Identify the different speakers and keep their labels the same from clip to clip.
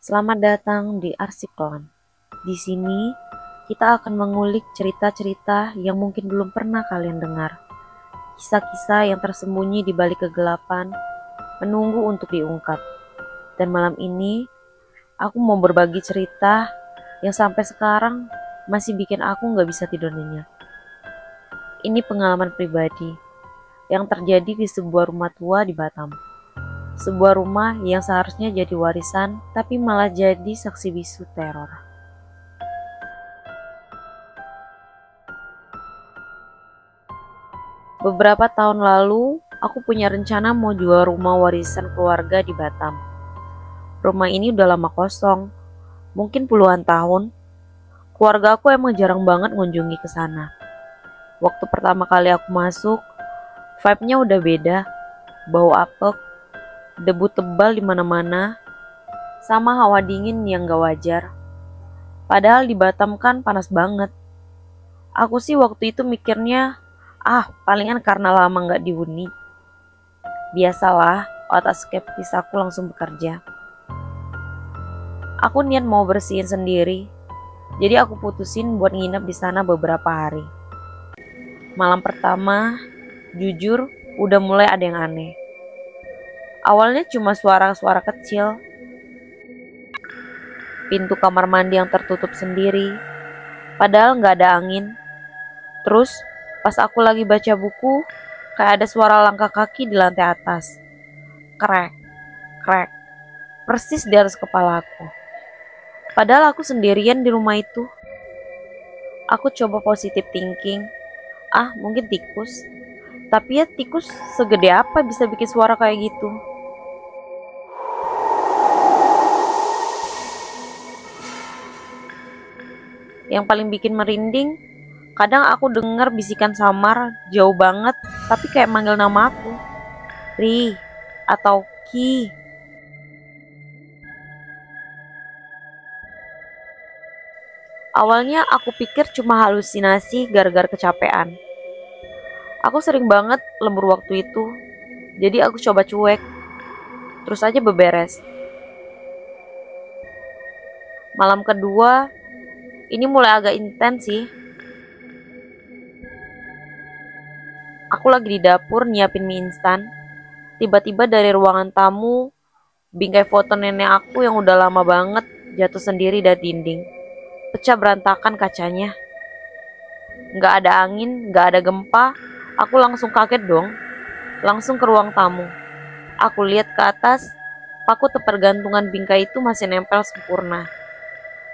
Speaker 1: Selamat datang di Arsiplan. Di sini kita akan mengulik cerita-cerita yang mungkin belum pernah kalian dengar. Kisah-kisah yang tersembunyi di balik kegelapan, menunggu untuk diungkap. Dan malam ini, aku mau berbagi cerita yang sampai sekarang masih bikin aku gak bisa tidur nyenyak. Ini pengalaman pribadi yang terjadi di sebuah rumah tua di Batam. Sebuah rumah yang seharusnya jadi warisan, tapi malah jadi saksi bisu teror. Beberapa tahun lalu, aku punya rencana mau jual rumah warisan keluarga di Batam. Rumah ini udah lama kosong, mungkin puluhan tahun. Keluarga aku emang jarang banget ngunjungi ke sana. Waktu pertama kali aku masuk, vibe-nya udah beda, bau apek, debu tebal di mana-mana, sama hawa dingin yang gak wajar. Padahal di Batam kan panas banget. Aku sih waktu itu mikirnya, palingan karena lama gak dihuni. Biasalah, otak skeptis aku langsung bekerja. Aku niat mau bersihin sendiri, jadi aku putusin buat nginep di sana beberapa hari. Malam pertama, jujur udah mulai ada yang aneh. Awalnya cuma suara-suara kecil, pintu kamar mandi yang tertutup sendiri, padahal gak ada angin. Terus pas aku lagi baca buku, kayak ada suara langkah kaki di lantai atas. Krek, krek, persis di atas kepala aku. Padahal aku sendirian di rumah itu. Aku coba positive thinking, mungkin tikus. Tapi ya tikus segede apa bisa bikin suara kayak gitu? Yang paling bikin merinding, kadang aku dengar bisikan samar jauh banget, tapi kayak manggil nama aku, Ri atau Ki. Awalnya aku pikir cuma halusinasi gara-gara kecapean. Aku sering banget lembur waktu itu, jadi aku coba cuek, terus aja beberes. Malam kedua, ini mulai agak intens sih. Aku lagi di dapur nyiapin mie instan. Tiba-tiba dari ruangan tamu, bingkai foto nenek aku yang udah lama banget jatuh sendiri dari dinding. Pecah berantakan kacanya. Gak ada angin, gak ada gempa. Aku langsung kaget dong. Langsung ke ruang tamu. Aku lihat ke atas, paku tergantungan bingkai itu masih nempel sempurna.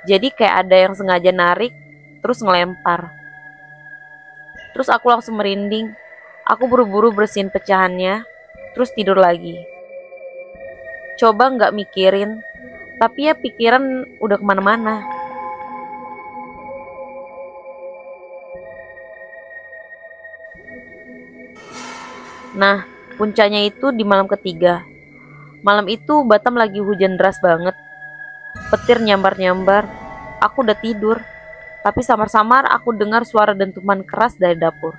Speaker 1: Jadi kayak ada yang sengaja narik, terus ngelempar. Terus aku langsung merinding. Aku buru-buru bersihin pecahannya, terus tidur lagi. Coba gak mikirin, tapi ya pikiran udah kemana-mana. Nah, puncaknya itu di malam ketiga. Malam itu Batam lagi hujan deras banget. Petir nyambar-nyambar. Aku udah tidur, tapi samar-samar aku dengar suara dentuman keras dari dapur.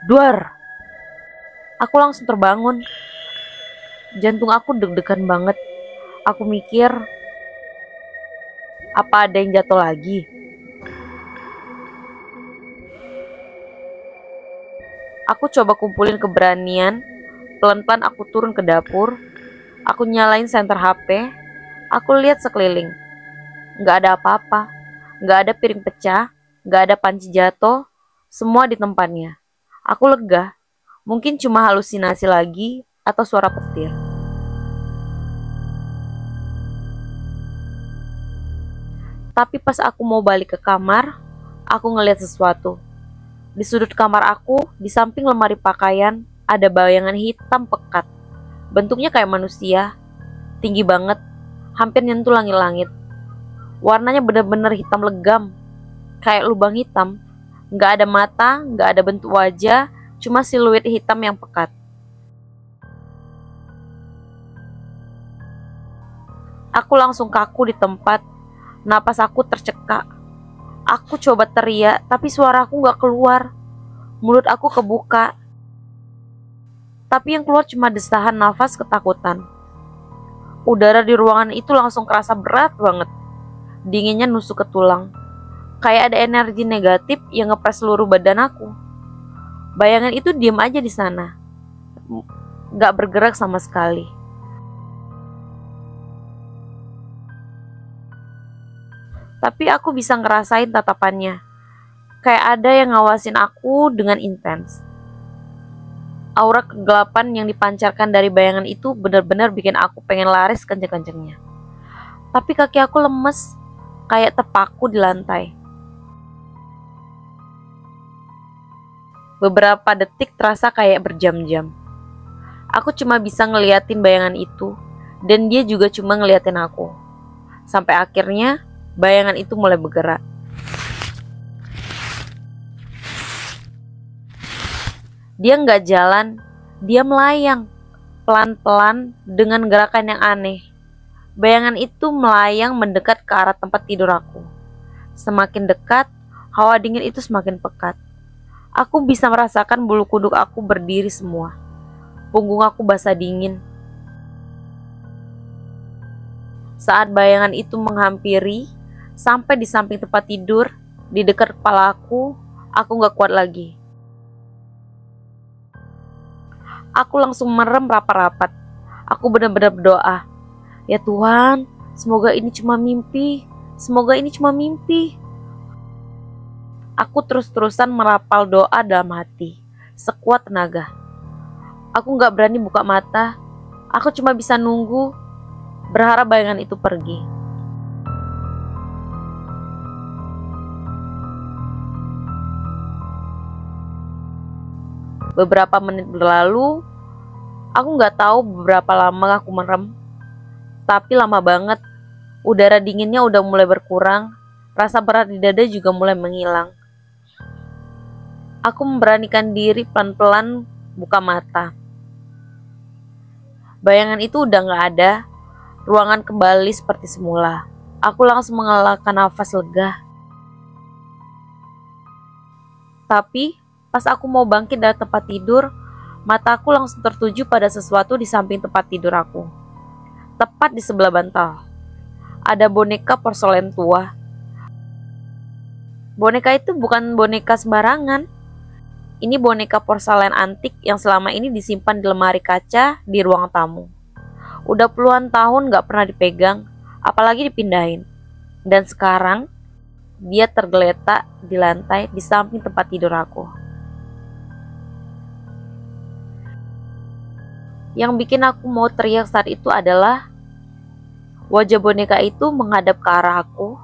Speaker 1: Duar! Aku langsung terbangun. Jantung aku deg-degan banget. Aku mikir, apa ada yang jatuh lagi? Aku coba kumpulin keberanian. Pelan-pelan aku turun ke dapur. Aku nyalain senter HP. Aku lihat sekeliling. Gak ada apa-apa. Gak ada piring pecah. Gak ada panci jatuh. Semua di tempatnya. Aku lega. Mungkin cuma halusinasi lagi atau suara petir. Tapi pas aku mau balik ke kamar, aku ngeliat sesuatu. Di sudut kamar aku, di samping lemari pakaian, ada bayangan hitam pekat. Bentuknya kayak manusia, tinggi banget, hampir nyentuh langit-langit. Warnanya bener-bener hitam legam, kayak lubang hitam. Gak ada mata, gak ada bentuk wajah, cuma siluet hitam yang pekat. Aku langsung kaku di tempat, napas aku tercekak. Aku coba teriak, tapi suaraku gak keluar. Mulut aku kebuka, tapi yang keluar cuma desahan nafas ketakutan. Udara di ruangan itu langsung kerasa berat banget. Dinginnya nusuk ke tulang. Kayak ada energi negatif yang ngepres seluruh badan aku. Bayangan itu diam aja di sana. Gak bergerak sama sekali. Tapi aku bisa ngerasain tatapannya. Kayak ada yang ngawasin aku dengan intens. Aura kegelapan yang dipancarkan dari bayangan itu benar-benar bikin aku pengen lari sekenceng-kencengnya. Tapi kaki aku lemes, kayak terpaku di lantai. Beberapa detik terasa kayak berjam-jam. Aku cuma bisa ngeliatin bayangan itu, dan dia juga cuma ngeliatin aku. Sampai akhirnya, bayangan itu mulai bergerak. Dia nggak jalan, dia melayang, pelan-pelan dengan gerakan yang aneh. Bayangan itu melayang mendekat ke arah tempat tidur aku. Semakin dekat, hawa dingin itu semakin pekat. Aku bisa merasakan bulu kuduk aku berdiri semua. Punggung aku basah dingin. Saat bayangan itu menghampiri, sampai di samping tempat tidur, di dekat kepala aku nggak kuat lagi. Aku langsung merem rapat-rapat. Aku benar-benar berdoa. Ya Tuhan, semoga ini cuma mimpi. Semoga ini cuma mimpi. Aku terus-terusan merapal doa dalam hati, sekuat tenaga. Aku gak berani buka mata. Aku cuma bisa nunggu, berharap bayangan itu pergi. Beberapa menit berlalu, aku gak tahu berapa lama aku merem, tapi lama banget. Udara dinginnya udah mulai berkurang, rasa berat di dada juga mulai menghilang. Aku memberanikan diri pelan-pelan buka mata. Bayangan itu udah gak ada, ruangan kembali seperti semula. Aku langsung mengelakkan nafas lega. Tapi pas aku mau bangkit dari tempat tidur, mataku langsung tertuju pada sesuatu di samping tempat tidur aku. Tepat di sebelah bantal, ada boneka porselen tua. Boneka itu bukan boneka sembarangan. Ini boneka porselen antik yang selama ini disimpan di lemari kaca di ruang tamu. Udah puluhan tahun gak pernah dipegang, apalagi dipindahin. Dan sekarang, dia tergeletak di lantai di samping tempat tidur aku. Yang bikin aku mau teriak saat itu adalah wajah boneka itu menghadap ke arah aku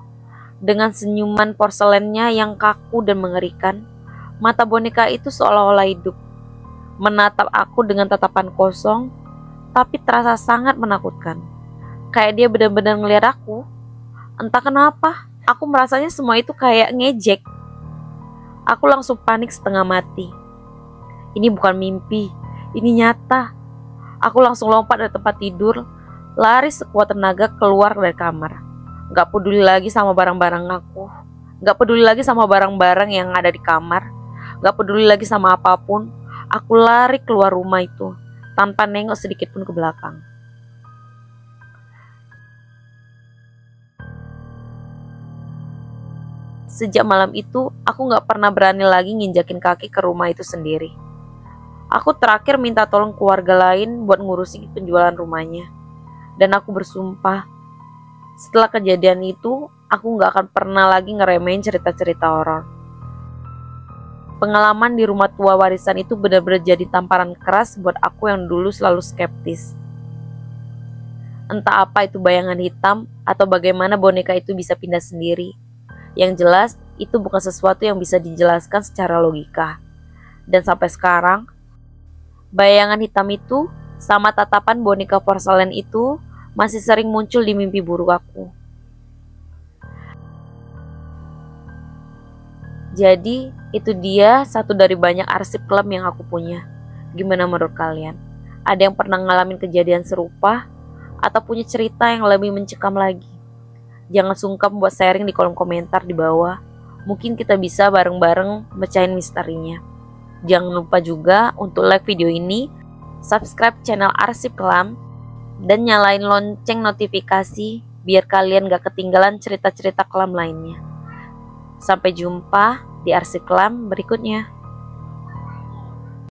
Speaker 1: dengan senyuman porselennya yang kaku dan mengerikan. Mata boneka itu seolah-olah hidup, menatap aku dengan tatapan kosong, tapi terasa sangat menakutkan. Kayak dia benar-benar ngeliat aku. Entah kenapa, aku merasanya semua itu kayak ngejek. Aku langsung panik setengah mati. Ini bukan mimpi, ini nyata. Aku langsung lompat dari tempat tidur, lari sekuat tenaga keluar dari kamar. Gak peduli lagi sama barang-barang aku. Gak peduli lagi sama barang-barang yang ada di kamar. Gak peduli lagi sama apapun. Aku lari keluar rumah itu, tanpa nengok sedikit pun ke belakang. Sejak malam itu, aku gak pernah berani lagi nginjakin kaki ke rumah itu sendiri. Aku terakhir minta tolong keluarga lain buat ngurusin penjualan rumahnya. Dan aku bersumpah, setelah kejadian itu, aku gak akan pernah lagi ngeremehin cerita-cerita horor. Pengalaman di rumah tua warisan itu benar-benar jadi tamparan keras buat aku yang dulu selalu skeptis. Entah apa itu bayangan hitam atau bagaimana boneka itu bisa pindah sendiri. Yang jelas, itu bukan sesuatu yang bisa dijelaskan secara logika. Dan sampai sekarang, bayangan hitam itu sama tatapan boneka porselen itu masih sering muncul di mimpi buruk aku. Jadi, itu dia satu dari banyak arsip kelam yang aku punya. Gimana menurut kalian? Ada yang pernah ngalamin kejadian serupa? Atau punya cerita yang lebih mencekam lagi? Jangan sungkan buat sharing di kolom komentar di bawah. Mungkin kita bisa bareng-bareng mecahin misterinya. Jangan lupa juga untuk like video ini, subscribe channel Arsip Kelam, dan nyalain lonceng notifikasi biar kalian gak ketinggalan cerita-cerita kelam lainnya. Sampai jumpa di arsip kelam berikutnya.